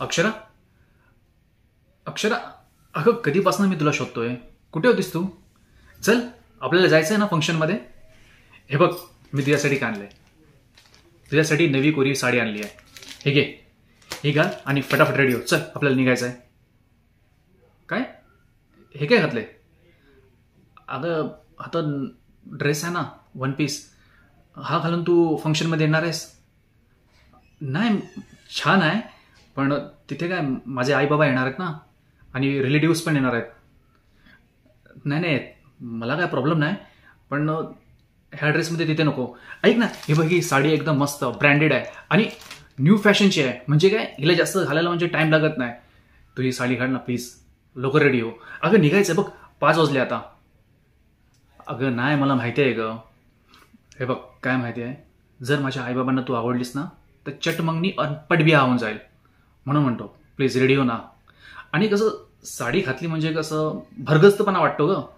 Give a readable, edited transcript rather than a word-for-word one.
अक्षरा, अक्षरा, अगं कधीपासून मी तुला शोधतोय. कुठे होतीस तू? चल, आपल्याला जायचं आहे ना फंक्शनमध्ये. हे बघ, मी तुझ्यासाठी काय आणलंय. तुझ्यासाठी नवी कोरी साडी आणली आहे. हे घे, हे घाल आणि फटाफट रेडी हो. चल, आपल्याला निघायचं आहे. काय? हे काय घातलंय? अगं आता ड्रेस आहे ना, वन पीस. हा घालून तू फंक्शनमध्ये येणार आहेस? नाही, छान आहे, पण तिथे काय माझे आई बाबा येणार आहेत ना, आणि रिलेटिव्स पण येणार आहेत. नाही नाही, मला काय प्रॉब्लेम नाही, पण ह्या ड्रेसमध्ये तिथे नको. ऐक ना, हे बघ, ही साडी एकदम मस्त ब्रँडेड आहे आणि न्यू फॅशनची आहे. म्हणजे काय, हिला जास्त घालायला म्हणजे टाइम लागत नाही. तू ही साडी घाल ना प्लीज. लवकर रेडी हो. अगं निघायचं बघ, 5 वाजले आता. अगं नाही, मला माहिती आहे ग. हे बघ, काय माहिती आहे, जर माझ्या आईबाबांना तू आवडलीस ना, तर चटमंगनी अनपट बिया होऊन जाईल. म्हणून म्हणतो, प्लीज रेडी हो ना. आणि कसं साडी घातली म्हणजे कसं भरगस्तपणा वाटतो ग.